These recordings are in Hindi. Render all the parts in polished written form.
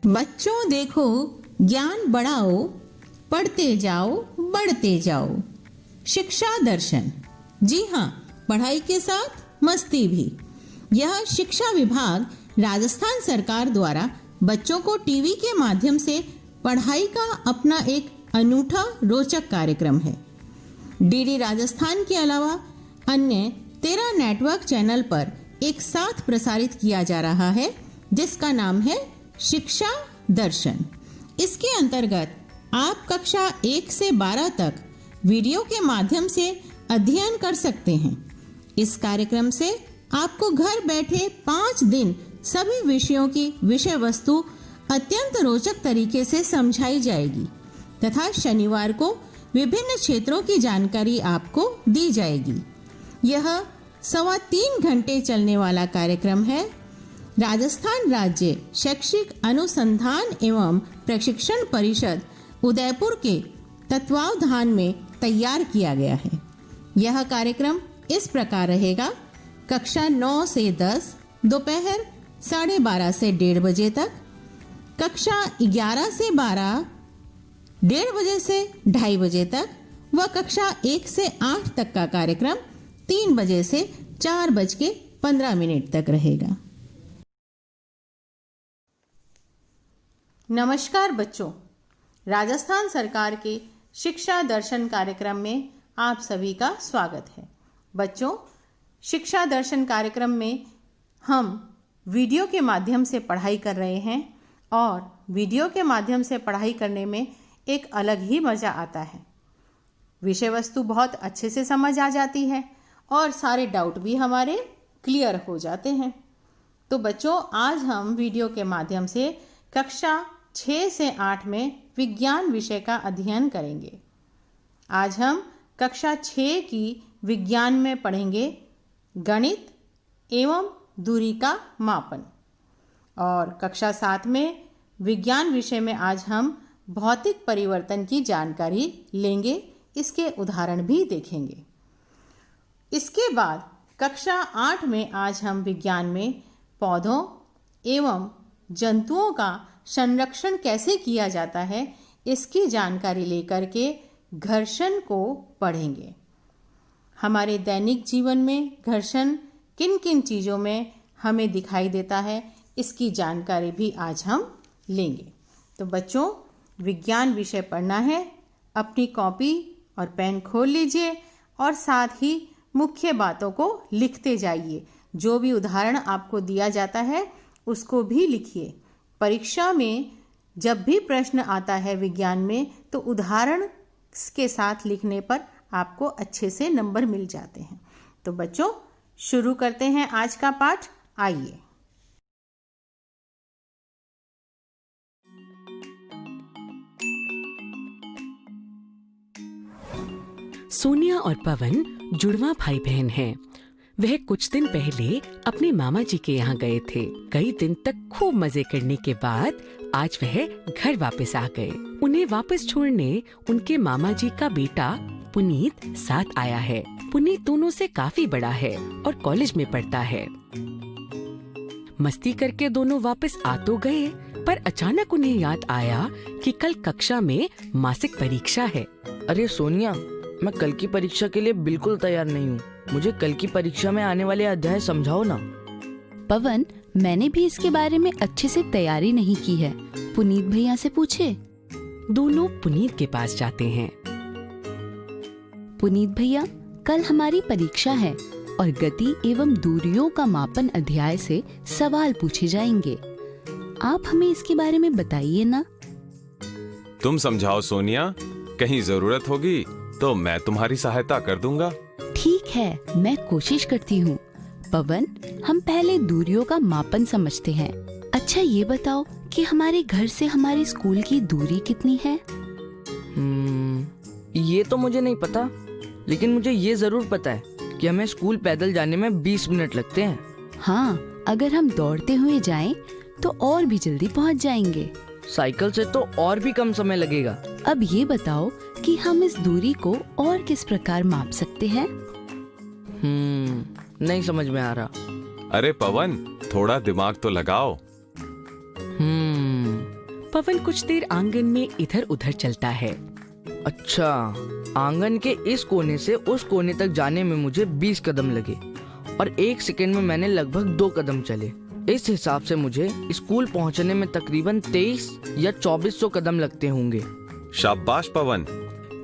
बच्चों देखो, ज्ञान बढ़ाओ, पढ़ते जाओ, बढ़ते जाओ। शिक्षा दर्शन। जी हाँ, पढ़ाई के साथ मस्ती भी। यह शिक्षा विभाग राजस्थान सरकार द्वारा बच्चों को टीवी के माध्यम से पढ़ाई का अपना एक अनूठा रोचक कार्यक्रम है। डीडी राजस्थान के अलावा अन्य 13 नेटवर्क चैनल पर एक साथ प्रसारित किया जा रहा है, जिसका नाम है शिक्षा दर्शन। इसके अंतर्गत आप कक्षा 1 से 12 तक वीडियो के माध्यम से अध्ययन कर सकते हैं। इस कार्यक्रम से आपको घर बैठे 5 दिन सभी विषयों की विषय वस्तु अत्यंत रोचक तरीके से समझाई जाएगी तथा शनिवार को विभिन्न क्षेत्रों की जानकारी आपको दी जाएगी। यह 3.25 घंटे चलने वाला कार्यक्रम है। राजस्थान राज्य शैक्षिक अनुसंधान एवं प्रशिक्षण परिषद उदयपुर के तत्वावधान में तैयार किया गया है। यह कार्यक्रम इस प्रकार रहेगा: कक्षा 9 से 10 दोपहर 12:30 से 1:30 बजे तक, कक्षा 11 से 12 1:30 बजे से 2:30 बजे तक व कक्षा 1 से 8 तक का कार्यक्रम 3 बजे से 4:15 तक रहेगा। नमस्कार बच्चों, राजस्थान सरकार के शिक्षा दर्शन कार्यक्रम में आप सभी का स्वागत है। बच्चों, शिक्षा दर्शन कार्यक्रम में हम वीडियो के माध्यम से पढ़ाई कर रहे हैं और वीडियो के माध्यम से पढ़ाई करने में एक अलग ही मज़ा आता है। विषय वस्तु बहुत अच्छे से समझ आ जाती है और सारे डाउट भी हमारे क्लियर हो जाते हैं। तो बच्चों, आज हम वीडियो के माध्यम से कक्षा 6 से 8 में विज्ञान विषय का अध्ययन करेंगे। आज हम कक्षा 6 की विज्ञान में पढ़ेंगे गणित एवं दूरी का मापन, और कक्षा 7 में विज्ञान विषय में आज हम भौतिक परिवर्तन की जानकारी लेंगे, इसके उदाहरण भी देखेंगे। इसके बाद कक्षा 8 में आज हम विज्ञान में पौधों एवं जंतुओं का संरक्षण कैसे किया जाता है, इसकी जानकारी लेकर के घर्षण को पढ़ेंगे। हमारे दैनिक जीवन में घर्षण किन किन चीज़ों में हमें दिखाई देता है, इसकी जानकारी भी आज हम लेंगे। तो बच्चों, विज्ञान विषय पढ़ना है, अपनी कॉपी और पेन खोल लीजिए और साथ ही मुख्य बातों को लिखते जाइए। जो भी उदाहरण आपको दिया जाता है उसको भी लिखिए। परीक्षा में जब भी प्रश्न आता है विज्ञान में, तो उदाहरण के साथ लिखने पर आपको अच्छे से नंबर मिल जाते हैं। तो बच्चों, शुरू करते हैं आज का पाठ। आइए। सोनिया और पवन जुड़वा भाई बहन हैं। वह कुछ दिन पहले अपने मामा जी के यहाँ गए थे। कई दिन तक खूब मजे करने के बाद आज वह घर वापस आ गए। उन्हें वापस छोड़ने उनके मामा जी का बेटा पुनीत साथ आया है। पुनीत दोनों से काफी बड़ा है और कॉलेज में पढ़ता है। मस्ती करके दोनों वापस आ तो गए, पर अचानक उन्हें याद आया कि कल कक्षा में मासिक परीक्षा है। अरे सोनिया, मैं कल की परीक्षा के लिए बिल्कुल तैयार नहीं हूँ। मुझे कल की परीक्षा में आने वाले अध्याय समझाओ ना। पवन, मैंने भी इसके बारे में अच्छे से तैयारी नहीं की है। पुनीत भैया से पूछे। दोनों पुनीत के पास जाते हैं। पुनीत भैया, कल हमारी परीक्षा है और गति एवं दूरियों का मापन अध्याय से सवाल पूछे जाएंगे। आप हमें इसके बारे में बताइए ना। तुम समझाओ सोनिया, कहीं जरूरत होगी तो मैं तुम्हारी सहायता कर दूंगा। ठीक है, मैं कोशिश करती हूँ। पवन, हम पहले दूरियों का मापन समझते हैं। अच्छा, ये बताओ कि हमारे घर से हमारे स्कूल की दूरी कितनी है? ये तो मुझे नहीं पता, लेकिन मुझे ये जरूर पता है कि हमें स्कूल पैदल जाने में 20 मिनट लगते हैं। हाँ, अगर हम दौड़ते हुए जाएं तो और भी जल्दी पहुँच जाएंगे। साइकिल से तो और भी कम समय लगेगा। अब ये बताओ कि हम इस दूरी को और किस प्रकार माप सकते हैं? नहीं समझ में आ रहा। अरे पवन, थोड़ा दिमाग तो लगाओ। पवन कुछ देर आंगन में इधर उधर चलता है। अच्छा, आंगन के इस कोने से उस कोने तक जाने में मुझे 20 कदम लगे और 1 सेकंड में मैंने लगभग 2 कदम चले। इस हिसाब से मुझे स्कूल पहुंचने में तकरीबन 23 या 2400 कदम लगते होंगे। शाबाश पवन,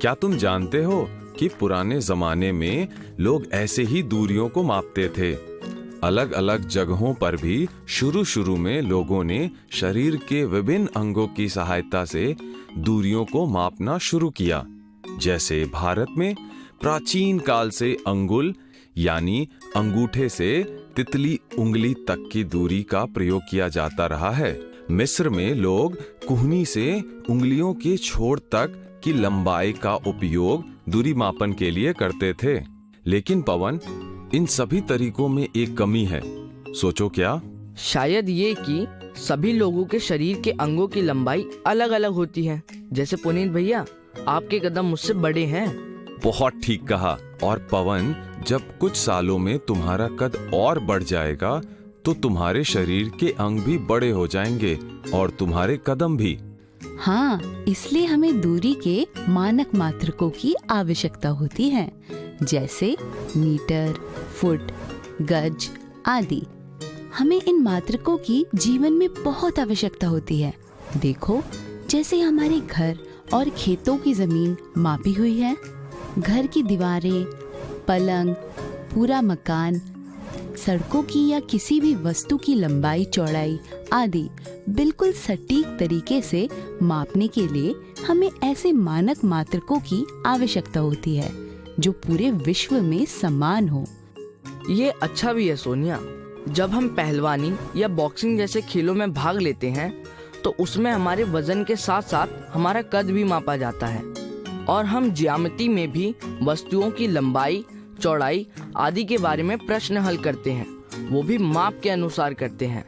क्या तुम जानते हो कि पुराने जमाने में लोग ऐसे ही दूरियों को मापते थे। अलग अलग जगहों पर भी शुरू में लोगों ने शरीर के विभिन्न अंगों की सहायता से दूरियों को मापना शुरू किया। जैसे भारत में प्राचीन काल से अंगुल यानी अंगूठे से तितली उंगली तक की दूरी का प्रयोग किया जाता रहा है। मिस्र में लोग कुहनी से उंगलियों के छोर तक की लंबाई का उपयोग दूरी मापन के लिए करते थे। लेकिन पवन, इन सभी तरीकों में एक कमी है। सोचो क्या? शायद ये कि सभी लोगों के शरीर के अंगों की लंबाई अलग अलग होती है। जैसे पुनीत भैया, आपके कदम मुझसे बड़े हैं। बहुत ठीक कहा। और पवन, जब कुछ सालों में तुम्हारा कद और बढ़ जाएगा तो तुम्हारे शरीर के अंग भी बड़े हो जाएंगे और तुम्हारे कदम भी। हाँ, इसलिए हमें दूरी के मानक मात्रकों की आवश्यकता होती है, जैसे मीटर, फुट, गज आदि। हमें इन मात्रकों की जीवन में बहुत आवश्यकता होती है। देखो, जैसे हमारे घर और खेतों की जमीन मापी हुई है, घर की दीवारें, पलंग, पूरा मकान, सड़कों की या किसी भी वस्तु की लंबाई चौड़ाई आदि बिल्कुल सटीक तरीके से मापने के लिए हमें ऐसे मानक मात्रकों की आवश्यकता होती है जो पूरे विश्व में समान हो। ये अच्छा भी है सोनिया। जब हम पहलवानी या बॉक्सिंग जैसे खेलों में भाग लेते हैं तो उसमें हमारे वजन के साथ साथ हमारा कद भी मापा जाता है और हम ज्यामिति में भी वस्तुओं की लंबाई, चौड़ाई आदि के बारे में प्रश्न हल करते हैं, वो भी माप के अनुसार करते हैं।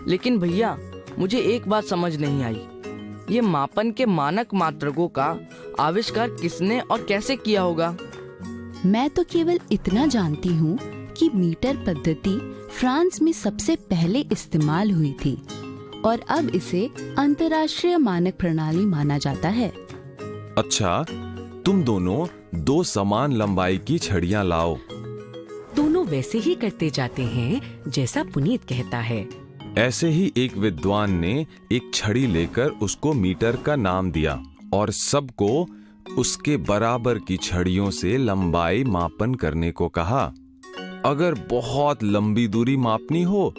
लेकिन भैया, मुझे एक बात समझ नहीं आई, ये मापन के मानक मात्रकों का आविष्कार किसने और कैसे किया होगा? मैं तो केवल इतना जानती हूँ कि मीटर पद्धति फ्रांस में सबसे पहले इस्तेमाल हुई थी और अब इसे अंतर्राष्ट्रीय मानक प्रणाली माना जाता है। अच्छा, तुम दोनों 2 समान लंबाई की छड़ियां लाओ। दोनों वैसे ही करते जाते हैं जैसा पुनीत कहता है। ऐसे ही एक विद्वान ने एक छड़ी लेकर उसको मीटर का नाम दिया और सबको उसके बराबर की छड़ियों से लंबाई मापन करने को कहा। अगर बहुत लंबी दूरी मापनी हो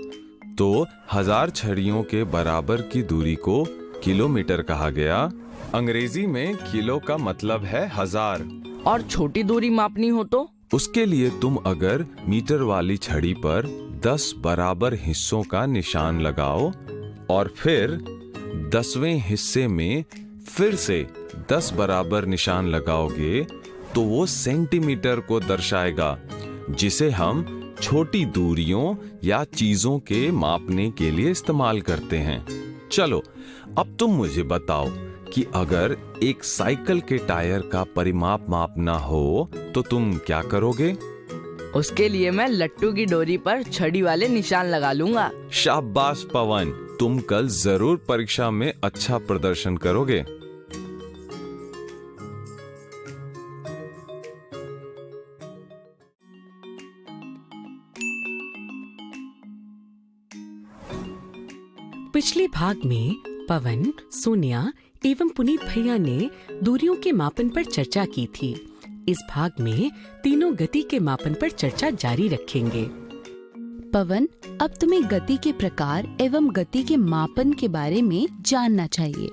तो 1000 छड़ियों के बराबर की दूरी को किलोमीटर कहा गया। अंग्रेजी में किलो का मतलब है 1000। और छोटी दूरी मापनी हो तो? उसके लिए तुम अगर मीटर वाली छड़ी पर 10 बराबर हिस्सों का निशान लगाओ और फिर 10वें हिस्से में फिर से 10 बराबर निशान लगाओगे तो वो सेंटीमीटर को दर्शाएगा, जिसे हम छोटी दूरियों या चीजों के मापने के लिए इस्तेमाल करते हैं। चलो, अब तुम मुझे बताओ कि अगर एक साइकिल के टायर का परिमाप मापना हो तो तुम क्या करोगे? उसके लिए मैं लट्टू की डोरी पर छड़ी वाले निशान लगा लूंगा। शाबाश पवन, तुम कल जरूर परीक्षा में अच्छा प्रदर्शन करोगे। पिछले भाग में पवन, सोनिया एवं पुनीत भैया ने दूरियों के मापन पर चर्चा की थी। इस भाग में तीनों गति के मापन पर चर्चा जारी रखेंगे। पवन, अब तुम्हें गति के प्रकार एवं गति के मापन के बारे में जानना चाहिए।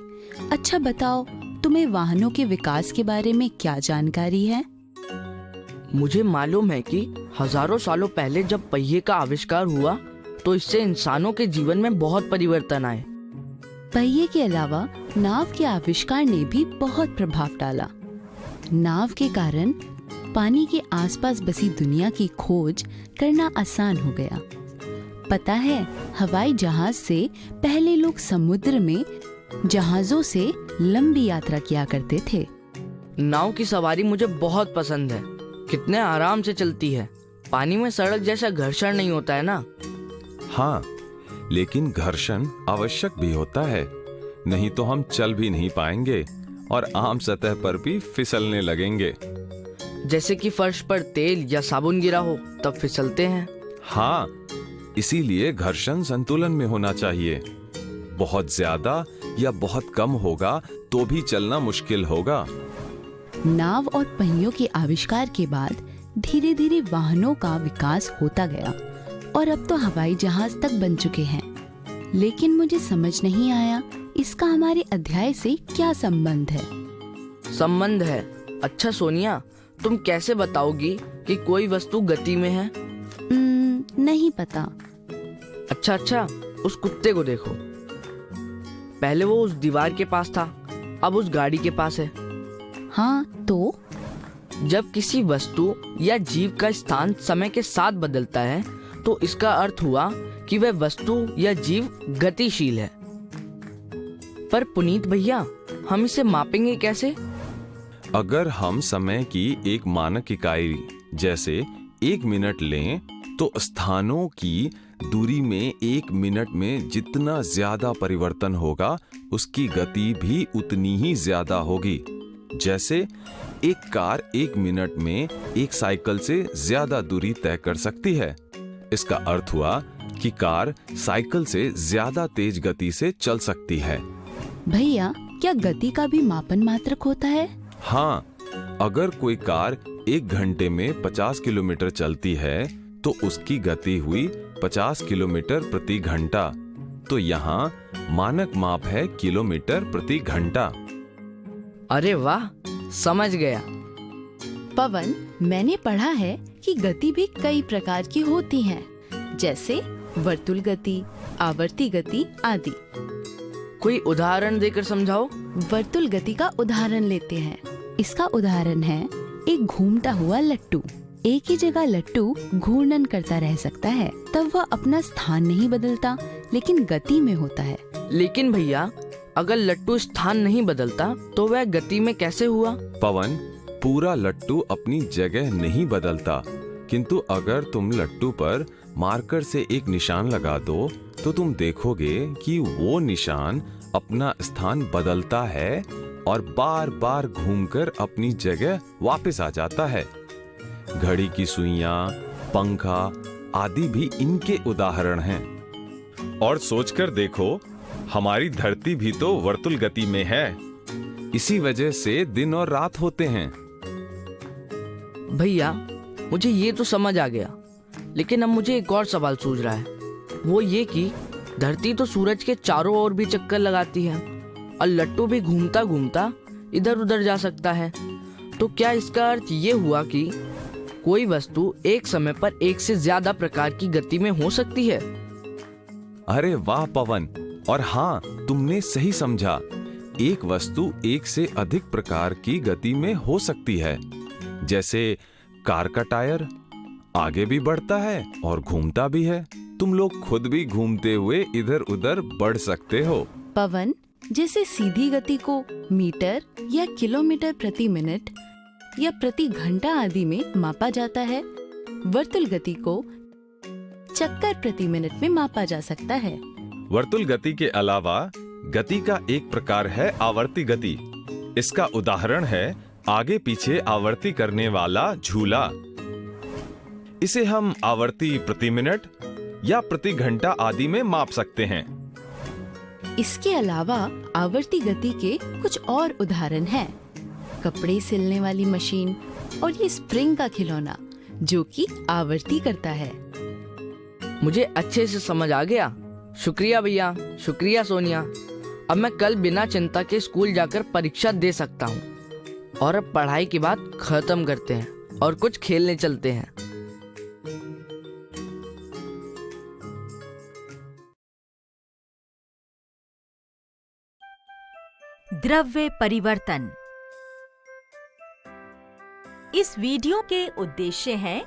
अच्छा बताओ, तुम्हें वाहनों के विकास के बारे में क्या जानकारी है? मुझे मालूम है कि हजारों सालों पहले जब पहिए का आविष्कार हुआ तो इससे इंसानों के जीवन में बहुत परिवर्तन आए। पहिए के अलावा नाव के आविष्कार ने भी बहुत प्रभाव डाला। नाव के कारण पानी के आसपास बसी दुनिया की खोज करना आसान हो गया। पता है, हवाई जहाज से पहले लोग समुद्र में जहाजों से लंबी यात्रा किया करते थे। नाव की सवारी मुझे बहुत पसंद है। कितने आराम से चलती है। पानी में सड़क जैसा घर्षण नहीं होता है ना? हाँ, लेकिन घर्षण आवश्यक भी होता है। नहीं तो हम चल भी नहीं पाएंगे और आम सतह पर भी फिसलने लगेंगे। जैसे कि फर्श पर तेल या साबुन गिरा हो तब फिसलते हैं। हाँ, इसीलिए घर्षण संतुलन में होना चाहिए। बहुत ज्यादा या बहुत कम होगा तो भी चलना मुश्किल होगा। नाव और पहियों के आविष्कार के बाद धीरे धीरे वाहनों का विकास होता गया और अब तो हवाई जहाज तक बन चुके हैं। लेकिन मुझे समझ नहीं आया इसका हमारे अध्याय से क्या संबंध है। संबंध है? अच्छा सोनिया, तुम कैसे बताओगी कि कोई वस्तु गति में है? नहीं पता। अच्छा, उस कुत्ते को देखो। पहले वो उस दीवार के पास था, अब उस गाड़ी के पास है। हाँ तो? जब किसी वस्तु या जीव का स्थान समय के साथ बदलता है तो इसका अर्थ हुआ कि वह वस्तु या जीव गतिशील है। पर पुनीत भैया, हम इसे मापेंगे कैसे? अगर हम समय की एक मानक इकाई जैसे 1 मिनट लें तो स्थानों की दूरी में 1 मिनट में जितना ज्यादा परिवर्तन होगा उसकी गति भी उतनी ही ज्यादा होगी। जैसे एक कार 1 मिनट में एक साइकिल से ज्यादा दूरी तय कर सकती है। इसका अर्थ हुआ कि कार साइकिल से ज्यादा तेज गति से चल सकती है। भैया, क्या गति का भी मापन मात्रक होता है? हाँ, अगर कोई कार 1 घंटे में 50 किलोमीटर चलती है तो उसकी गति हुई 50 किलोमीटर प्रति घंटा। तो यहाँ मानक माप है किलोमीटर प्रति घंटा। अरे वाह, समझ गया। पवन, मैंने पढ़ा है कि गति भी कई प्रकार की होती है, जैसे वर्तुल गति, आवर्ती गति आदि। कोई उदाहरण देकर समझाओ। वर्तुल गति का उदाहरण लेते हैं। इसका उदाहरण है एक घूमता हुआ लट्टू। एक ही जगह लट्टू घूर्णन करता रह सकता है, तब वह अपना स्थान नहीं बदलता, लेकिन गति में होता है। लेकिन भैया, अगर लट्टू स्थान नहीं बदलता तो वह गति में कैसे हुआ? पवन, पूरा लट्टू अपनी जगह नहीं बदलता, किंतु अगर तुम लट्टू पर मार्कर से एक निशान लगा दो तो तुम देखोगे कि वो निशान अपना स्थान बदलता है और बार बार घूमकर अपनी जगह वापस आ जाता है। घड़ी की सुइयां, पंखा आदि भी इनके उदाहरण हैं। और सोचकर देखो, हमारी धरती भी तो वर्तुल गति में है। इसी वजह से दिन और रात होते हैं। भैया, मुझे ये तो समझ आ गया, लेकिन अब मुझे एक और सवाल सूझ रहा है। वो ये कि धरती तो सूरज के चारों ओर भी चक्कर लगाती है और लट्टू भी घूमता घूमता इधर उधर जा सकता है। तो क्या इसका अर्थ ये हुआ कि कोई वस्तु एक समय पर एक से ज्यादा प्रकार की गति में हो सकती है? अरे वाह पवन, और हाँ, तुमने सही समझा। एक वस्तु एक से अधिक प्रकार की गति में हो सकती है। जैसे कार का टायर आगे भी बढ़ता है और घूमता भी है। तुम लोग खुद भी घूमते हुए इधर उधर बढ़ सकते हो। पवन, जैसे सीधी गति को मीटर या किलोमीटर प्रति मिनट या प्रति घंटा आदि में मापा जाता है, वर्तुल गति को चक्कर प्रति मिनट में मापा जा सकता है। वर्तुल गति के अलावा गति का एक प्रकार है आवर्ती गति। इसका उदाहरण है आगे पीछे आवर्ती करने वाला झूला। इसे हम आवर्ती प्रति मिनट या प्रति घंटा आदि में माप सकते हैं। इसके अलावा आवर्ती गति के कुछ और उदाहरण हैं। कपड़े सिलने वाली मशीन और ये स्प्रिंग का खिलौना जो कि आवर्ती करता है। मुझे अच्छे से समझ आ गया। शुक्रिया भैया, शुक्रिया सोनिया। अब मैं कल बिना चिंता के स्कूल जाकर परीक्षा दे सकता हूँ। और अब पढ़ाई की बात खत्म करते हैं और कुछ खेलने चलते हैं। द्रव्य परिवर्तन। इस वीडियो के उद्देश्य हैं: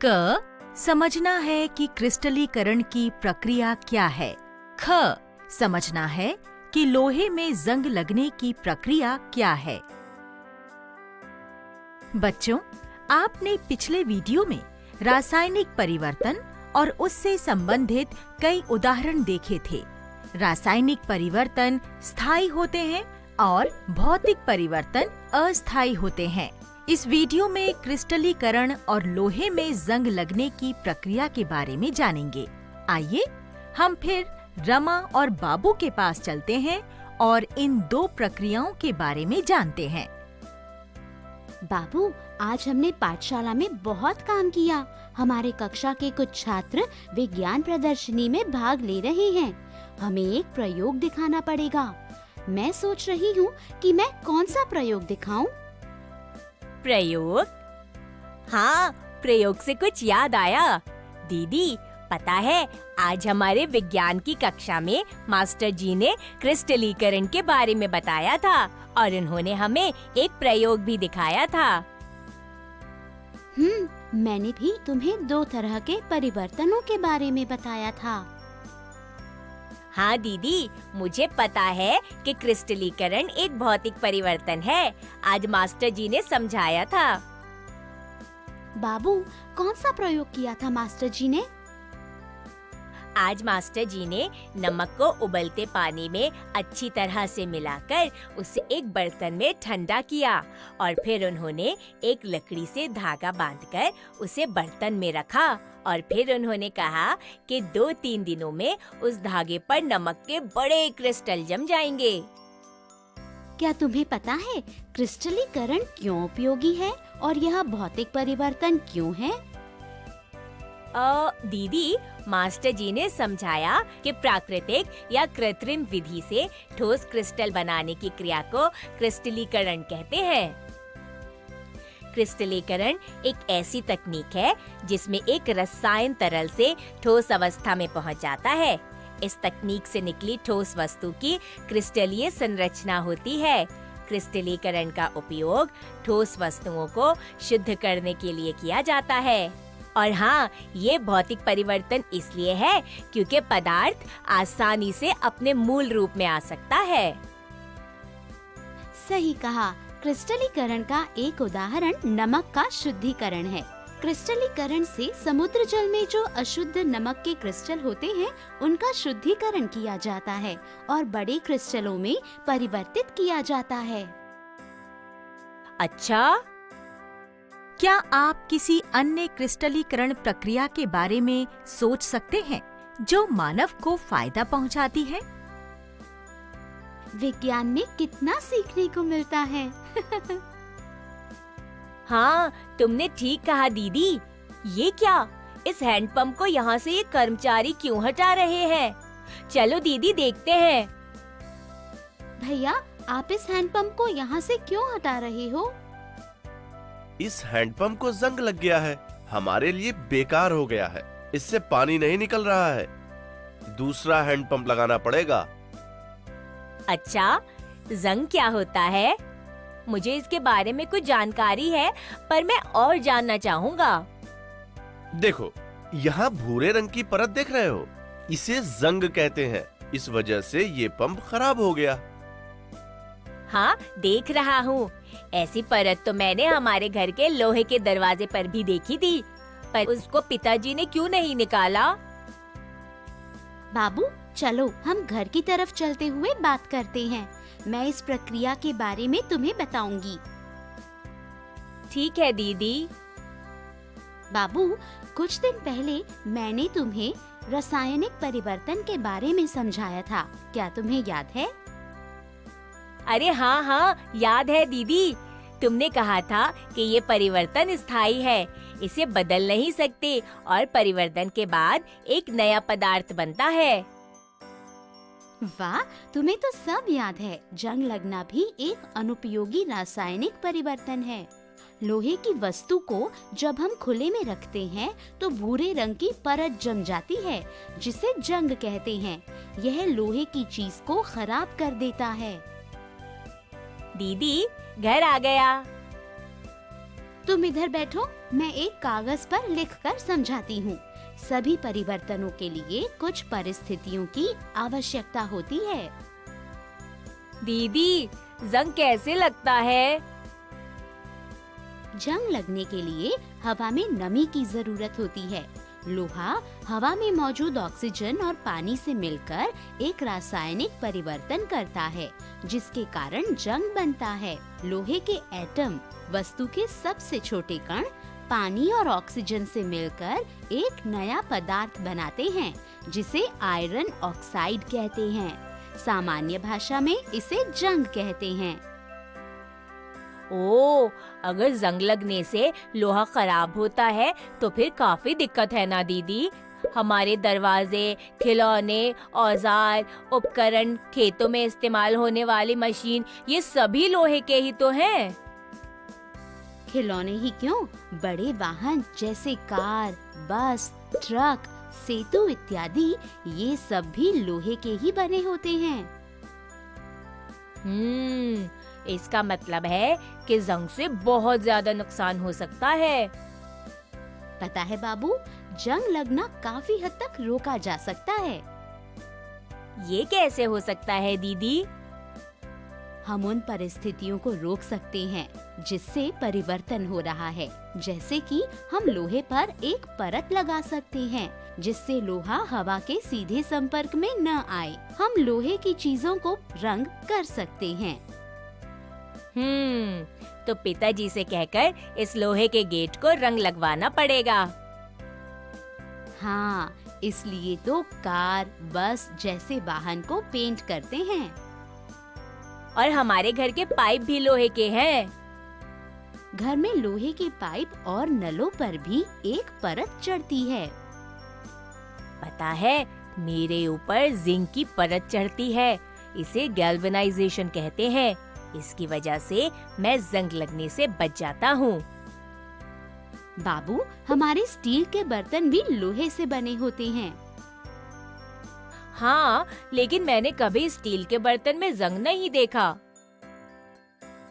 क. समझना है कि क्रिस्टलीकरण की प्रक्रिया क्या है। ख. समझना है कि लोहे में जंग लगने की प्रक्रिया क्या है। बच्चों, आपने पिछले वीडियो में रासायनिक परिवर्तन और उससे संबंधित कई उदाहरण देखे थे। रासायनिक परिवर्तन स्थायी होते हैं और भौतिक परिवर्तन अस्थायी होते हैं। इस वीडियो में क्रिस्टलीकरण और लोहे में जंग लगने की प्रक्रिया के बारे में जानेंगे। आइए हम फिर रमा और बाबू के पास चलते हैं और इन दो प्रक्रियाओं के बारे में जानते हैं। बाबू, आज हमने पाठशाला में बहुत काम किया। हमारे कक्षा के कुछ छात्र विज्ञान प्रदर्शनी में भाग ले रहे हैं। हमें एक प्रयोग दिखाना पड़ेगा। मैं सोच रही हूँ कि मैं कौन सा प्रयोग दिखाऊं? प्रयोग? हाँ, प्रयोग से कुछ याद आया। दीदी, पता है आज हमारे विज्ञान की कक्षा में मास्टर जी ने क्रिस्टलीकरण के बारे में बताया था और उन्होंने हमें एक प्रयोग भी दिखाया था। मैंने भी तुम्हें 2 तरह के परिवर्तनों के बारे में बताया था। हाँ दीदी, मुझे पता है कि क्रिस्टलीकरण एक भौतिक परिवर्तन है। आज मास्टर जी ने समझाया था। बाबू, कौन सा प्रयोग किया था मास्टर जी ने? आज मास्टर जी ने नमक को उबलते पानी में अच्छी तरह से मिलाकर उसे एक बर्तन में ठंडा किया और फिर उन्होंने एक लकड़ी से धागा बांधकर उसे बर्तन में रखा और फिर उन्होंने कहा कि 2-3 दिनों में उस धागे पर नमक के बड़े क्रिस्टल जम जाएंगे। क्या तुम्हें पता है क्रिस्टलीकरण क्यों उपयोगी है और यह भौतिक परिवर्तन क्यों है? दीदी, मास्टर जी ने समझाया कि प्राकृतिक या कृत्रिम विधि से ठोस क्रिस्टल बनाने की क्रिया को क्रिस्टलीकरण कहते हैं। क्रिस्टलीकरण एक ऐसी तकनीक है जिसमें एक रसायन तरल से ठोस अवस्था में पहुंच जाता है। इस तकनीक से निकली ठोस वस्तु की क्रिस्टलीय संरचना होती है। क्रिस्टलीकरण का उपयोग ठोस वस्तुओं को शुद्ध करने के लिए किया जाता है। और हाँ, ये भौतिक परिवर्तन इसलिए है क्योंकि पदार्थ आसानी से अपने मूल रूप में आ सकता है। सही कहा। क्रिस्टलीकरण का एक उदाहरण नमक का शुद्धिकरण है। क्रिस्टलीकरण से समुद्र जल में जो अशुद्ध नमक के क्रिस्टल होते हैं, उनका शुद्धिकरण किया जाता है और बड़े क्रिस्टलों में परिवर्तित किया जाता है। अच्छा, क्या आप किसी अन्य क्रिस्टलीकरण प्रक्रिया के बारे में सोच सकते हैं जो मानव को फायदा पहुंचाती है? विज्ञान में कितना सीखने को मिलता है। हाँ, तुमने ठीक कहा दीदी। ये क्या, इस हैंडपंप को यहाँ से ये कर्मचारी क्यों हटा रहे हैं? चलो दीदी देखते हैं। भैया, आप इस हैंडपंप को यहाँ से क्यों हटा रहे हो? इस हैंडपंप को जंग लग गया है। हमारे लिए बेकार हो गया है। इससे पानी नहीं निकल रहा है। दूसरा हैंडपंप लगाना पड़ेगा। अच्छा, जंग क्या होता है? मुझे इसके बारे में कुछ जानकारी है, पर मैं और जानना चाहूँगा। देखो, यहाँ भूरे रंग की परत देख रहे हो? इसे जंग कहते हैं। इस वजह से ये पंप खराब हो गया। हाँ, देख रहा हूँ। ऐसी परत तो मैंने हमारे घर के लोहे के दरवाजे पर भी देखी थी, पर उसको पिताजी ने क्यों नहीं निकाला? बाबू, चलो हम घर की तरफ चलते हुए बात करते हैं। मैं इस प्रक्रिया के बारे में तुम्हें बताऊंगी। ठीक है दीदी। बाबू, कुछ दिन पहले मैंने तुम्हें रासायनिक परिवर्तन के बारे में समझाया था। क्या तुम्हें याद है? अरे हाँ हाँ, याद है दीदी। तुमने कहा था कि ये परिवर्तन स्थायी है, इसे बदल नहीं सकते और परिवर्तन के बाद एक नया पदार्थ बनता है। वाह, तुम्हें तो सब याद है। जंग लगना भी एक अनुपयोगी रासायनिक परिवर्तन है। लोहे की वस्तु को जब हम खुले में रखते हैं तो भूरे रंग की परत जम जाती है, जिसे जंग कहते हैं। यह लोहे की चीज को खराब कर देता है। दीदी, घर आ गया। तुम इधर बैठो, मैं एक कागज पर लिखकर समझाती हूँ। सभी परिवर्तनों के लिए कुछ परिस्थितियों की आवश्यकता होती है। दीदी, जंग कैसे लगता है? जंग लगने के लिए हवा में नमी की जरूरत होती है। लोहा हवा में मौजूद ऑक्सीजन और पानी से मिलकर एक रासायनिक परिवर्तन करता है, जिसके कारण जंग बनता है। लोहे के एटम, वस्तु के सबसे छोटे कण, पानी और ऑक्सीजन से मिलकर एक नया पदार्थ बनाते हैं, जिसे आयरन ऑक्साइड कहते हैं। सामान्य भाषा में इसे जंग कहते हैं। ओ, अगर जंग लगने से लोहा खराब होता है तो फिर काफी दिक्कत है ना दीदी। हमारे दरवाजे, खिलौने, औजार, उपकरण, खेतों में इस्तेमाल होने वाली मशीन, ये सभी लोहे के ही तो हैं। खिलौने ही क्यों, बड़े वाहन जैसे कार, बस, ट्रक, सेतु इत्यादि, ये सब भी लोहे के ही बने होते हैं। इसका मतलब है कि जंग से बहुत ज्यादा नुकसान हो सकता है। पता है बाबू, जंग लगना काफी हद तक रोका जा सकता है। ये कैसे हो सकता है दीदी? हम उन परिस्थितियों को रोक सकते हैं जिससे परिवर्तन हो रहा है। जैसे कि हम लोहे पर एक परत लगा सकते हैं, जिससे लोहा हवा के सीधे संपर्क में न आए। हम लोहे की चीजों को रंग कर सकते हैं। तो पिताजी से कहकर इस लोहे के गेट को रंग लगवाना पड़ेगा। हाँ, इसलिए तो कार, बस जैसे वाहन को पेंट करते हैं। और हमारे घर के पाइप भी लोहे के हैं। घर में लोहे के पाइप और नलों पर भी एक परत चढ़ती है। पता है, मेरे ऊपर जिंक की परत चढ़ती है। इसे गैल्वेनाइजेशन कहते हैं। इसकी वजह से मैं जंग लगने से बच जाता हूँ। बाबू, हमारे स्टील के बर्तन भी लोहे से बने होते हैं। हाँ, लेकिन मैंने कभी स्टील के बर्तन में जंग नहीं देखा।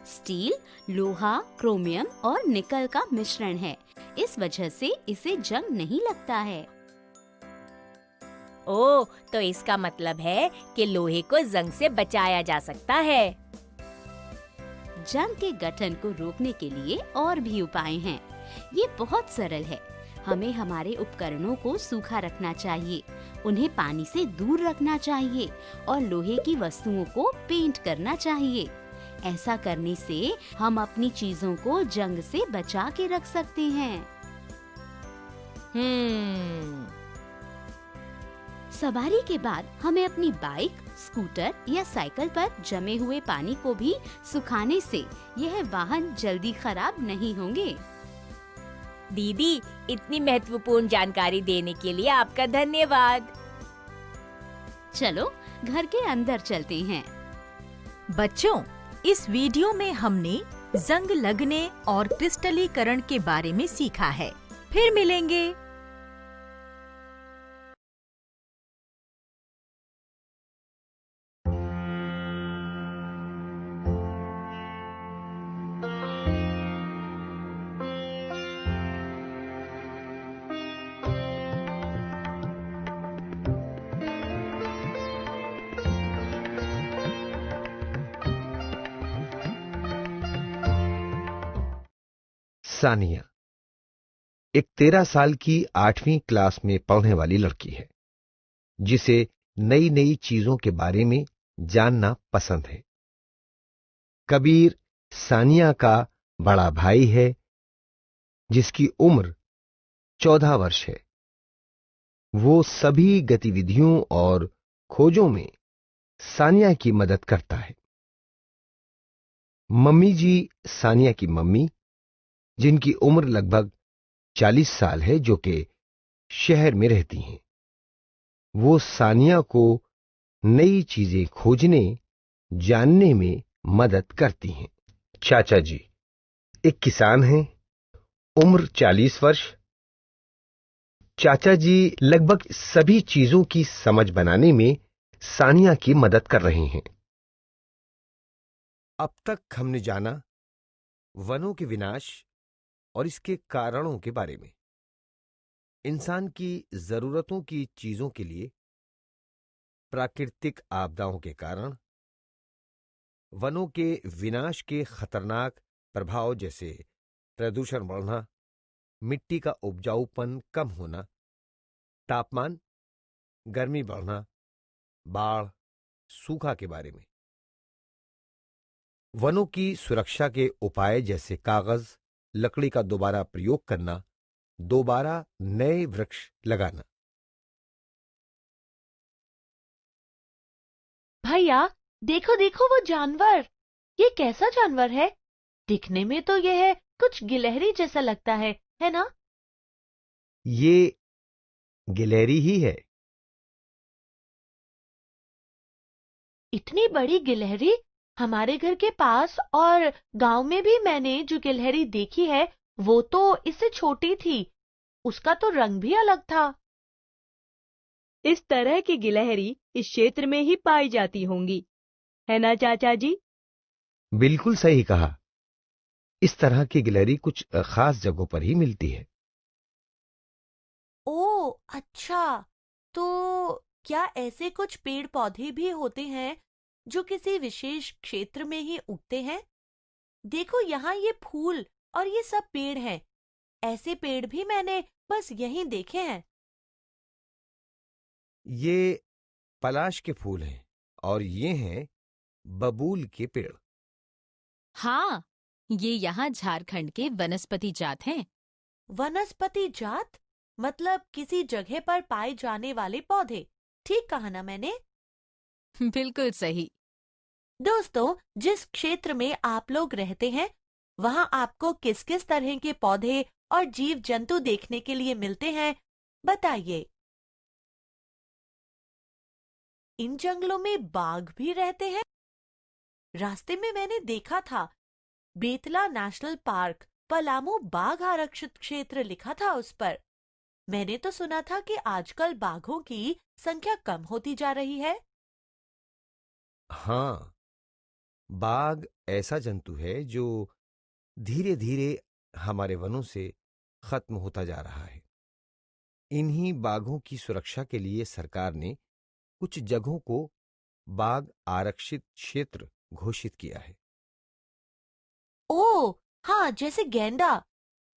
स्टील लोहा, क्रोमियम और निकल का मिश्रण है। इस वजह से इसे जंग नहीं लगता है। ओह, तो इसका मतलब है कि लोहे को जंग से बचाया जा सकता है। जंग के गठन को रोकने के लिए और भी उपाय हैं। ये बहुत सरल है। हमें हमारे उपकरणों को सूखा रखना चाहिए, उन्हें पानी से दूर रखना चाहिए और लोहे की वस्तुओं को पेंट करना चाहिए। ऐसा करने से हम अपनी चीजों को जंग से बचा के रख सकते हैं। सवारी के बाद हमें अपनी बाइक, स्कूटर या साइकिल पर जमे हुए पानी को भी सुखाने से यह वाहन जल्दी खराब नहीं होंगे। दीदी, इतनी महत्वपूर्ण जानकारी देने के लिए आपका धन्यवाद। चलो घर के अंदर चलते हैं। बच्चों, इस वीडियो में हमने जंग लगने और क्रिस्टलीकरण के बारे में सीखा है। फिर मिलेंगे। सानिया एक 13 साल की 8वीं क्लास में पढ़ने वाली लड़की है, जिसे नई नई चीजों के बारे में जानना पसंद है। कबीर सानिया का बड़ा भाई है, जिसकी उम्र 14 वर्ष है। वो सभी गतिविधियों और खोजों में सानिया की मदद करता है। मम्मी जी सानिया की मम्मी, जिनकी उम्र लगभग 40 साल है, जो कि शहर में रहती हैं, वो सानिया को नई चीजें खोजने, जानने में मदद करती हैं। चाचा जी एक किसान हैं, उम्र 40 वर्ष। चाचा जी लगभग सभी चीजों की समझ बनाने में सानिया की मदद कर रहे हैं। अब तक हमने जाना वनों के विनाश और इसके कारणों के बारे में। इंसान की जरूरतों की चीजों के लिए प्राकृतिक आपदाओं के कारण वनों के विनाश के खतरनाक प्रभाव, जैसे प्रदूषण बढ़ना, मिट्टी का उपजाऊपन कम होना, तापमान, गर्मी बढ़ना, बाढ़, सूखा के बारे में। वनों की सुरक्षा के उपाय जैसे कागज, लकड़ी का दोबारा प्रयोग करना, दोबारा नए वृक्ष लगाना। भैया, देखो देखो वो जानवर। ये कैसा जानवर है? दिखने में तो यह कुछ गिलहरी जैसा लगता है ना? ये गिलहरी ही है। इतनी बड़ी गिलहरी हमारे घर के पास और गांव में भी मैंने जो गिलहरी देखी है वो तो इससे छोटी थी। उसका तो रंग भी अलग था। इस तरह की गिलहरी इस क्षेत्र में ही पाई जाती होंगी, है ना चाचा जी? बिल्कुल सही कहा। इस तरह की गिलहरी कुछ खास जगहों पर ही मिलती है। ओ अच्छा, तो क्या ऐसे कुछ पेड़ पौधे भी होते हैं जो किसी विशेष क्षेत्र में ही उगते हैं? देखो यहाँ ये फूल और ये सब पेड़ हैं। ऐसे पेड़ भी मैंने बस यहीं देखे हैं। ये पलाश के फूल हैं और ये हैं बबूल के पेड़। हाँ, ये यहाँ झारखंड के वनस्पति जात हैं। वनस्पति जात मतलब किसी जगह पर पाए जाने वाले पौधे। ठीक कहा ना मैंने? बिल्कुल सही। दोस्तों, जिस क्षेत्र में आप लोग रहते हैं वहाँ आपको किस किस तरह के पौधे और जीव जंतु देखने के लिए मिलते हैं, बताइए। इन जंगलों में बाघ भी रहते हैं। रास्ते में मैंने देखा था बेतला नेशनल पार्क पलामू बाघ आरक्षित क्षेत्र लिखा था उस पर। मैंने तो सुना था कि आजकल बाघों की संख्या कम होती जा रही है। हाँ, बाघ ऐसा जंतु है जो धीरे धीरे हमारे वनों से खत्म होता जा रहा है। इन्हीं बाघों की सुरक्षा के लिए सरकार ने कुछ जगहों को बाघ आरक्षित क्षेत्र घोषित किया है। ओह हाँ, जैसे गेंडा।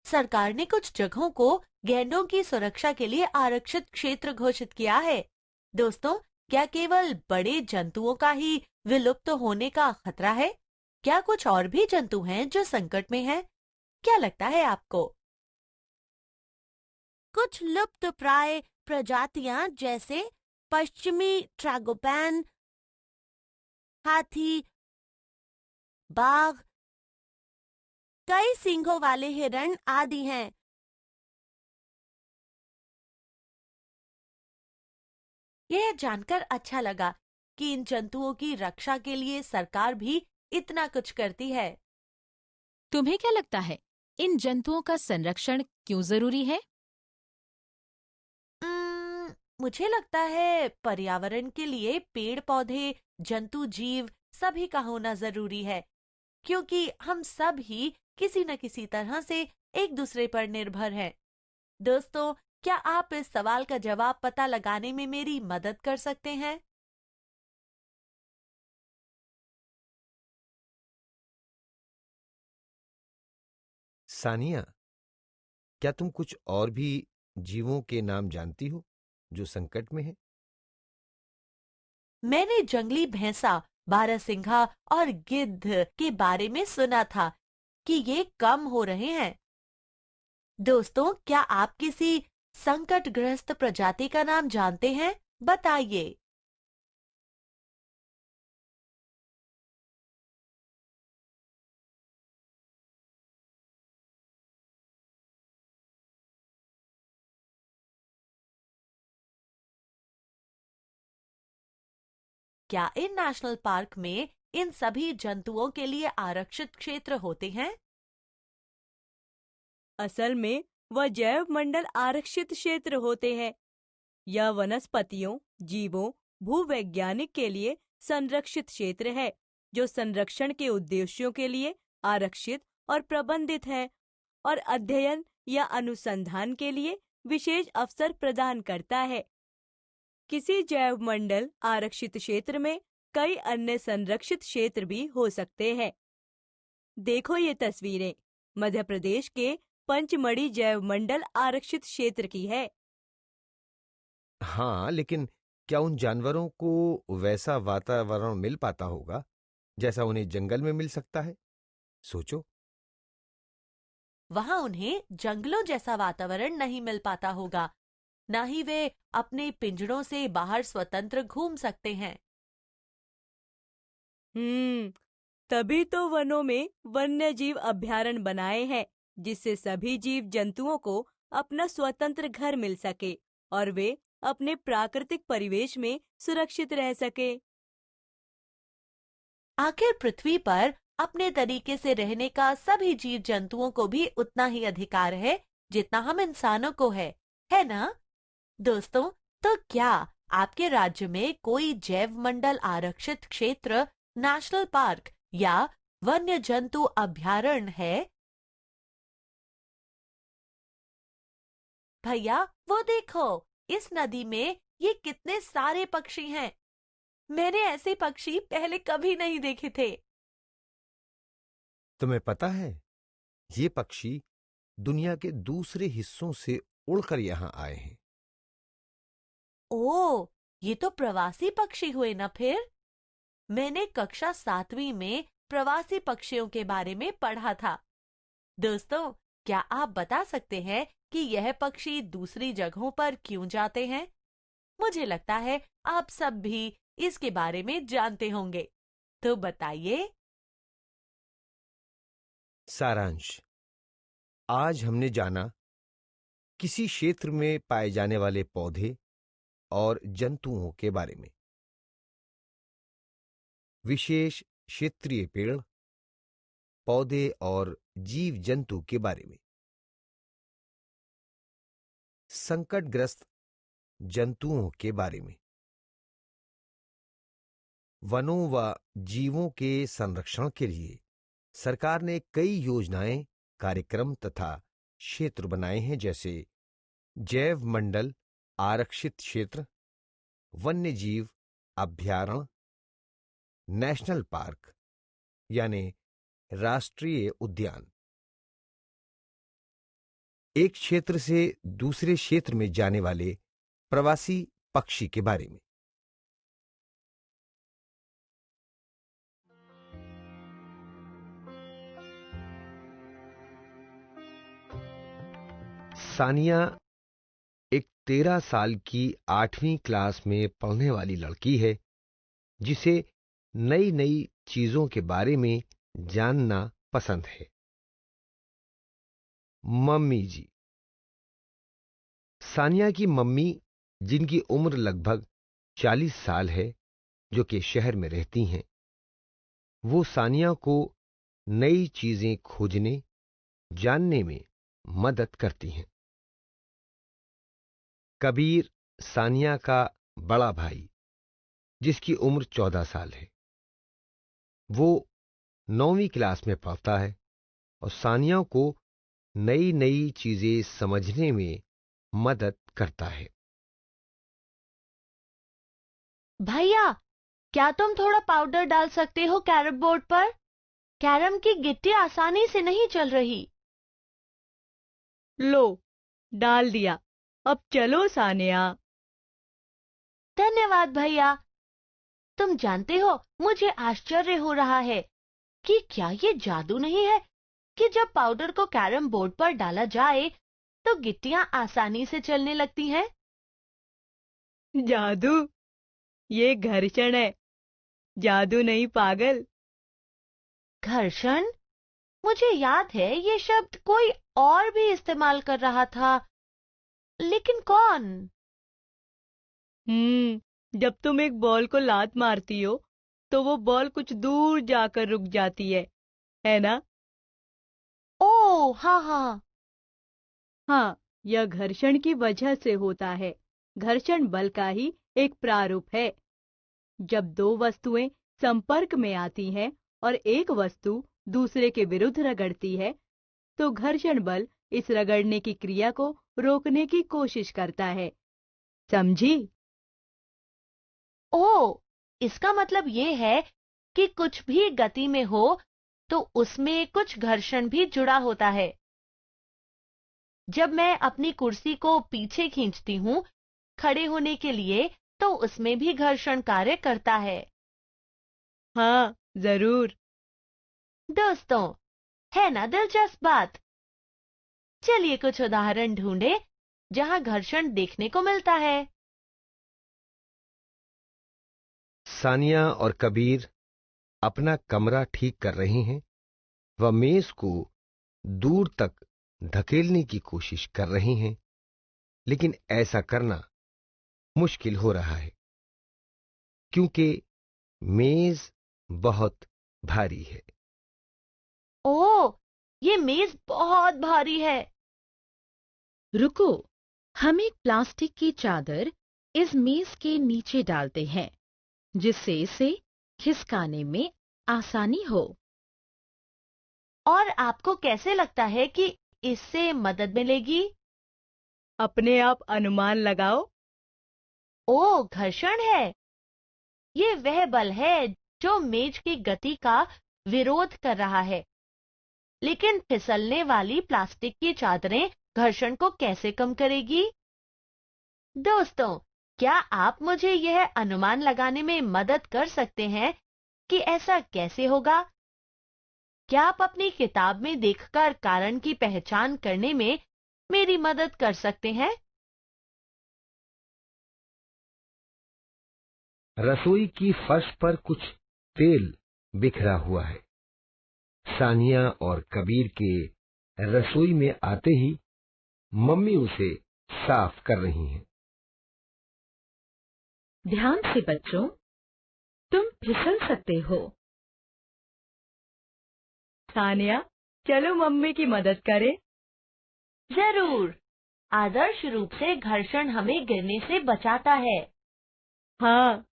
सरकार ने कुछ जगहों को गैंडों की सुरक्षा के लिए आरक्षित क्षेत्र घोषित किया है। दोस्तों, क्या केवल बड़े जंतुओं का ही विलुप्त होने का खतरा है? क्या कुछ और भी जंतु हैं जो संकट में हैं? क्या लगता है आपको? कुछ लुप्त प्राय प्रजातियां जैसे पश्चिमी ट्रैगोपैन, हाथी, बाघ, कई सींगों वाले हिरण आदि हैं। यह जानकर अच्छा लगा कि इन जंतुओं की रक्षा के लिए सरकार भी इतना कुछ करती है। तुम्हें क्या लगता है, इन जंतुओं का संरक्षण क्यों जरूरी है? मुझे लगता है पर्यावरण के लिए पेड़ पौधे, जंतु जीव सभी का होना जरूरी है, क्योंकि हम सब ही किसी न किसी तरह से एक दूसरे पर निर्भर हैं। दोस्तों, क्या आप इस सवाल का जवाब पता लगाने में मेरी मदद कर सकते हैं? सानिया, क्या तुम कुछ और भी जीवों के नाम जानती हो जो संकट में हैं? मैंने जंगली भैंसा, बारहसिंघा और गिद्ध के बारे में सुना था कि ये कम हो रहे हैं। दोस्तों, क्या आप किसी संकटग्रस्त प्रजाति का नाम जानते हैं? बताइए। क्या इन नेशनल पार्क में इन सभी जंतुओं के लिए आरक्षित क्षेत्र होते हैं? असल में वह जैव मंडल आरक्षित क्षेत्र होते हैं। यह वनस्पतियों, जीवों, भूवैज्ञानिक के लिए संरक्षित क्षेत्र है जो संरक्षण के उद्देश्यों के लिए आरक्षित और प्रबंधित है और अध्ययन या अनुसंधान के लिए विशेष अवसर प्रदान करता है। किसी जैव मंडल आरक्षित क्षेत्र में कई अन्य संरक्षित क्षेत्र भी हो सकते हैं। देखो ये तस्वीरें मध्य प्रदेश के पंचमढ़ी जैव मंडल आरक्षित क्षेत्र की है। हाँ, लेकिन क्या उन जानवरों को वैसा वातावरण मिल पाता होगा जैसा उन्हें जंगल में मिल सकता है? सोचो। वहां उन्हें जंगलों जैसा वातावरण नहीं मिल पाता होगा, ना ही वे अपने पिंजरों से बाहर स्वतंत्र घूम सकते हैं। तभी तो वनों में वन्य जीव अभयारण्य बनाए हैं, जिससे सभी जीव जंतुओं को अपना स्वतंत्र घर मिल सके और वे अपने प्राकृतिक परिवेश में सुरक्षित रह सके। आखिर पृथ्वी पर अपने तरीके से रहने का सभी जीव जंतुओं को भी उतना ही अधिकार है जितना हम इंसानों को है ना? दोस्तों, तो क्या आपके राज्य में कोई जैव मंडल आरक्षित क्षेत्र, नेशनल पार्क या वन्य जंतु अभयारण्य है? भैया, वो देखो, इस नदी में ये कितने सारे पक्षी हैं। मैंने ऐसे पक्षी पहले कभी नहीं देखे थे। तुम्हें पता है, ये पक्षी दुनिया के दूसरे हिस्सों से उड़कर यहां आए हैं। ओह, ये तो प्रवासी पक्षी हुए ना फिर? मैंने कक्षा 7वीं में प्रवासी पक्षियों के बारे में पढ़ा था। दोस्तों, क्या आप बता सकते हैं कि यह पक्षी दूसरी जगहों पर क्यों जाते हैं? मुझे लगता है आप सब भी इसके बारे में जानते होंगे, तो बताइए। सारांश: आज हमने जाना किसी क्षेत्र में पाए जाने वाले पौधे और जंतुओं के बारे में, विशेष क्षेत्रीय पेड़, पौधे और जीव जंतु के बारे में, संकटग्रस्त जंतुओं के बारे में, वनों व जीवों के संरक्षण के लिए सरकार ने कई योजनाएं, कार्यक्रम तथा क्षेत्र बनाए हैं, जैसे जैव मंडल आरक्षित क्षेत्र, वन्य जीव अभयारण्य, नेशनल पार्क यानी राष्ट्रीय उद्यान। एक क्षेत्र से दूसरे क्षेत्र में जाने वाले प्रवासी पक्षी के बारे में। सानिया एक 13 साल की 8वीं क्लास में पढ़ने वाली लड़की है, जिसे नई नई चीजों के बारे में जानना पसंद है। मम्मी जी। सानिया की मम्मी, जिनकी उम्र लगभग 40 साल है, जो कि शहर में रहती हैं, वो सानिया को नई चीजें खोजने, जानने में मदद करती हैं। कबीर सानिया का बड़ा भाई, जिसकी उम्र 14 साल है, वो 9वीं क्लास में पढ़ता है और सानिया को नई नई चीजें समझने में मदद करता है। भैया, क्या तुम थोड़ा पाउडर डाल सकते हो कैरम बोर्ड पर? कैरम की गिट्टी आसानी से नहीं चल रही। लो, डाल दिया। अब चलो सानिया। धन्यवाद भैया। तुम जानते हो, मुझे आश्चर्य हो रहा है कि क्या ये जादू नहीं है कि जब पाउडर को कैरम बोर्ड पर डाला जाए तो गिट्टियां आसानी से चलने लगती हैं। जादू? ये घर्षण है, जादू नहीं पागल। घर्षण? मुझे याद है ये शब्द कोई और भी इस्तेमाल कर रहा था, लेकिन कौन? जब तुम एक बॉल को लात मारती हो तो वो बॉल कुछ दूर जाकर रुक जाती है ना? ओह, हाँ। हाँ, यह घर्षण की वजह से होता है। घर्षण बल का ही एक प्रारूप है। जब दो वस्तुएं संपर्क में आती हैं और एक वस्तु दूसरे के विरुद्ध रगड़ती है, तो घर्षण बल इस रगड़ने की क्रिया को रोकने की कोशिश करता है। समझी? ओह, इसका मतलब ये है कि कुछ भी गति में हो तो उसमें कुछ घर्षण भी जुड़ा होता है। जब मैं अपनी कुर्सी को पीछे खींचती हूँ खड़े होने के लिए तो उसमें भी घर्षण कार्य करता है। हाँ, जरूर। दोस्तों, है ना दिलचस्प बात? चलिए कुछ उदाहरण ढूंढे जहां घर्षण देखने को मिलता है। सानिया और कबीर अपना कमरा ठीक कर रहे हैं। वह मेज को दूर तक धकेलने की कोशिश कर रहे हैं, लेकिन ऐसा करना मुश्किल हो रहा है क्योंकि मेज बहुत भारी है। ओह, ये मेज बहुत भारी है। रुको, हम एक प्लास्टिक की चादर इस मेज के नीचे डालते हैं, जिससे इसे खिसकाने में आसानी हो। और आपको कैसे लगता है कि इससे मदद मिलेगी? अपने आप अनुमान लगाओ। ओह, घर्षण है। ये वह बल है जो मेज की गति का विरोध कर रहा है। लेकिन फिसलने वाली प्लास्टिक की चादरें घर्षण को कैसे कम करेगी? दोस्तों, क्या आप मुझे यह अनुमान लगाने में मदद कर सकते हैं कि ऐसा कैसे होगा? क्या आप अपनी किताब में देखकर कारण की पहचान करने में मेरी मदद कर सकते हैं? रसोई की फर्श पर कुछ तेल बिखरा हुआ है। सानिया और कबीर के रसोई में आते ही मम्मी उसे साफ कर रही हैं। ध्यान से बच्चों, तुम फिसल सकते हो। सानिया, चलो मम्मी की मदद करें। जरूर। आदर्श रूप से घर्षण हमें गिरने से बचाता है। हाँ।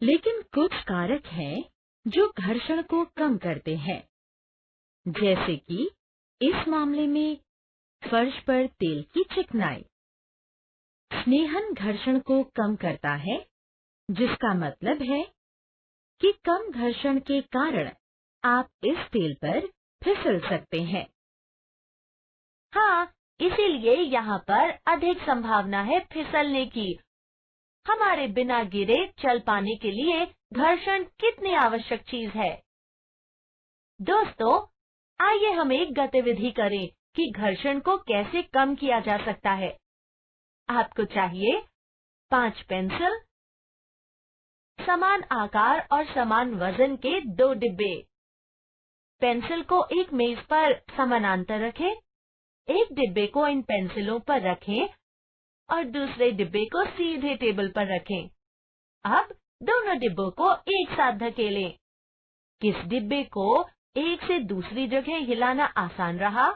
लेकिन कुछ कारक हैं जो घर्षण को कम करते हैं, जैसे कि इस मामले में फर्श पर तेल की चिकनाई। स्नेहन घर्षण को कम करता है, जिसका मतलब है कि कम घर्षण के कारण आप इस तेल पर फिसल सकते हैं। हाँ, इसीलिए यहाँ पर अधिक संभावना है फिसलने की। हमारे बिना गिरे चल पाने के लिए घर्षण कितनी आवश्यक चीज है। दोस्तों, आइए हम एक गतिविधि करें कि घर्षण को कैसे कम किया जा सकता है। आपको चाहिए 5 पेंसिल, समान आकार और समान वजन के 2 डिब्बे। पेंसिल को एक मेज पर समानांतर रखें, एक डिब्बे को इन पेंसिलों पर रखें और दूसरे डिब्बे को सीधे टेबल पर रखें। अब दोनों डिब्बों को एक साथ धकेलें। किस डिब्बे को एक से दूसरी जगह हिलाना आसान रहा?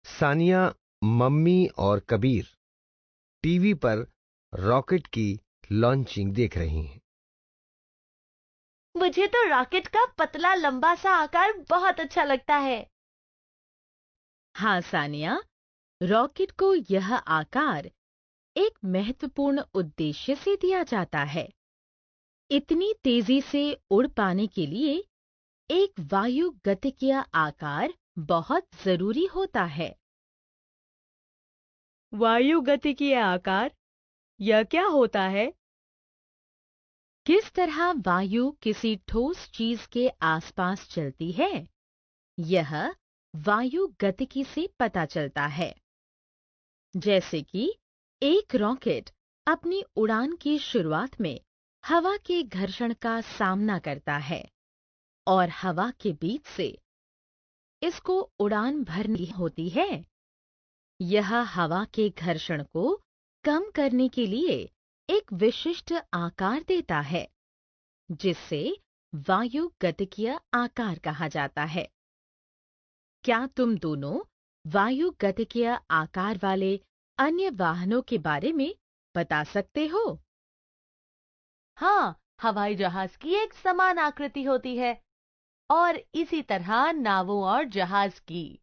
सानिया, मम्मी और कबीर टीवी पर रॉकेट की लॉन्चिंग देख रही हैं। मुझे तो रॉकेट का पतला लंबा सा आकार बहुत अच्छा लगता है। हाँ सानिया, रॉकेट को यह आकार एक महत्वपूर्ण उद्देश्य से दिया जाता है। इतनी तेजी से उड़ पाने के लिए एक वायु गतिकीय आकार बहुत जरूरी होता है। वायु गतिकीय आकार, यह क्या होता है? किस तरह वायु किसी ठोस चीज के आसपास चलती है, यह वायु गतिकी से पता चलता है। जैसे कि एक रॉकेट अपनी उड़ान की शुरुआत में हवा के घर्षण का सामना करता है और हवा के बीच से इसको उड़ान भरनी होती है। यह हवा के घर्षण को कम करने के लिए एक विशिष्ट आकार देता है, जिससे वायु गतिकीय आकार कहा जाता है। क्या तुम दोनों वायु गतिकीय आकार वाले अन्य वाहनों के बारे में बता सकते हो? हाँ, हवाई जहाज की एक समान आकृति होती है और इसी तरह नावों और जहाज की।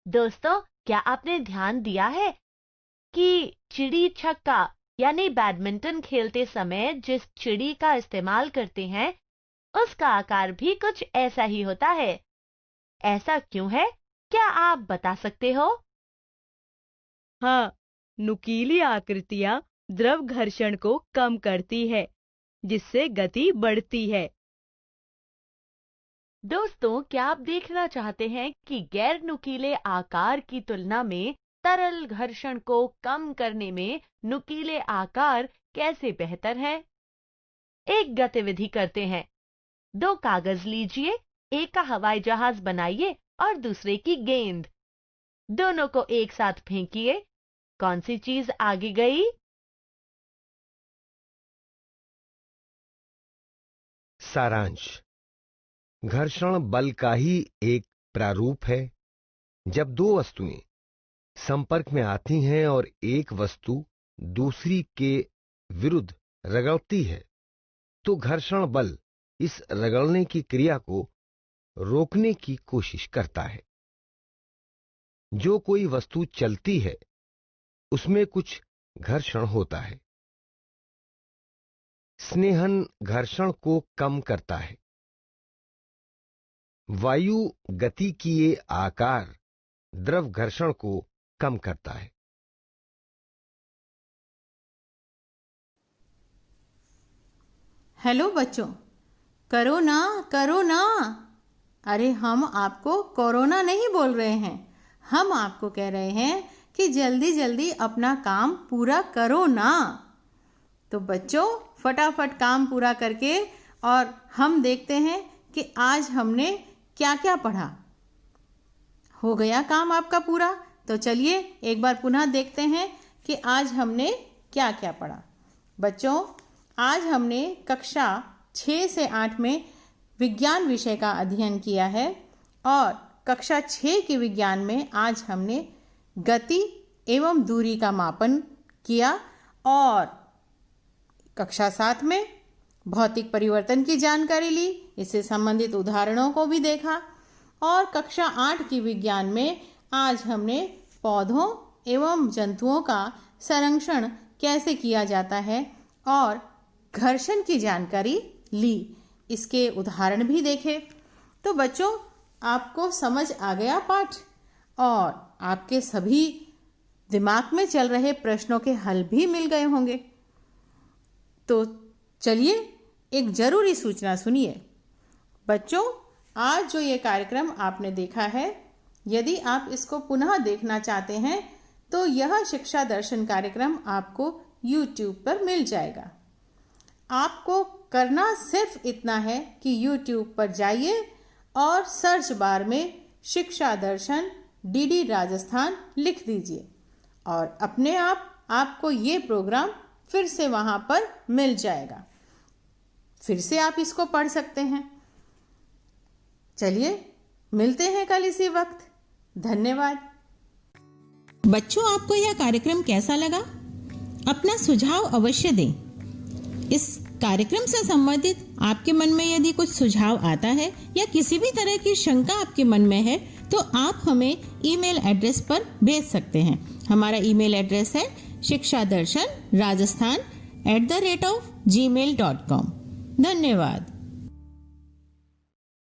दोस्तों, क्या आपने ध्यान दिया है कि चिड़ी छक्का यानी बैडमिंटन खेलते समय जिस चिड़ी का इस्तेमाल करते हैं, उसका आकार भी कुछ ऐसा ही होता है। ऐसा क्यों है? क्या आप बता सकते हो? हाँ, नुकीली आकृतियां द्रव घर्षण को कम करती है, जिससे गति बढ़ती है। दोस्तों, क्या आप देखना चाहते हैं कि गैर नुकीले आकार की तुलना में तरल घर्षण को कम करने में नुकीले आकार कैसे बेहतर है? एक गतिविधि करते हैं। 2 कागज लीजिए, एक का हवाई जहाज बनाइए और दूसरे की गेंद। दोनों को एक साथ फेंकिए। कौन सी चीज आगे गई? सारांश। घर्षण बल का ही एक प्रारूप है। जब 2 वस्तुएं संपर्क में आती हैं और एक वस्तु दूसरी के विरुद्ध रगड़ती है, तो घर्षण बल इस रगड़ने की क्रिया को रोकने की कोशिश करता है। जो कोई वस्तु चलती है, उसमें कुछ घर्षण होता है। स्नेहन घर्षण को कम करता है। वायु गति की ये आकार द्रव घर्षण को कम करता है। हेलो बच्चों, करो ना, करो ना। अरे हम आपको कोरोना नहीं बोल रहे हैं, हम आपको कह रहे हैं कि जल्दी जल्दी अपना काम पूरा करो ना। तो बच्चों, फटाफट काम पूरा करके और हम देखते हैं कि आज हमने क्या क्या पढ़ा। हो गया काम आपका पूरा? तो चलिए एक बार पुनः देखते हैं कि आज हमने क्या क्या पढ़ा। बच्चों, आज हमने कक्षा 6 से 8 में विज्ञान विषय का अध्ययन किया है और कक्षा 6 के विज्ञान में आज हमने गति एवं दूरी का मापन किया और कक्षा 7 में भौतिक परिवर्तन की जानकारी ली, इससे संबंधित उदाहरणों को भी देखा और कक्षा 8 की विज्ञान में आज हमने पौधों एवं जंतुओं का संरक्षण कैसे किया जाता है और घर्षण की जानकारी ली, इसके उदाहरण भी देखे। तो बच्चों, आपको समझ आ गया पाठ और आपके सभी दिमाग में चल रहे प्रश्नों के हल भी मिल गए होंगे। तो चलिए एक जरूरी सूचना सुनिए। बच्चों, आज जो ये कार्यक्रम आपने देखा है, यदि आप इसको पुनः देखना चाहते हैं तो यह शिक्षा दर्शन कार्यक्रम आपको YouTube पर मिल जाएगा। आपको करना सिर्फ इतना है कि YouTube पर जाइए और सर्च बार में शिक्षा दर्शन DD राजस्थान लिख दीजिए और अपने आप आपको ये प्रोग्राम फिर से वहां पर मिल जाएगा। फिर से आप इसको पढ़ सकते हैं। चलिए मिलते हैं कल इसी वक्त। धन्यवाद। बच्चों, आपको यह कार्यक्रम कैसा लगा? अपना सुझाव अवश्य दें। इस कार्यक्रम से संबंधित आपके मन में यदि कुछ सुझाव आता है या किसी भी तरह की शंका आपके मन में है तो आप हमें ईमेल एड्रेस पर भेज सकते हैं। हमारा ईमेल एड्रेस है शिक्षादर्शन rajasthan@gmail.com। धन्यवाद।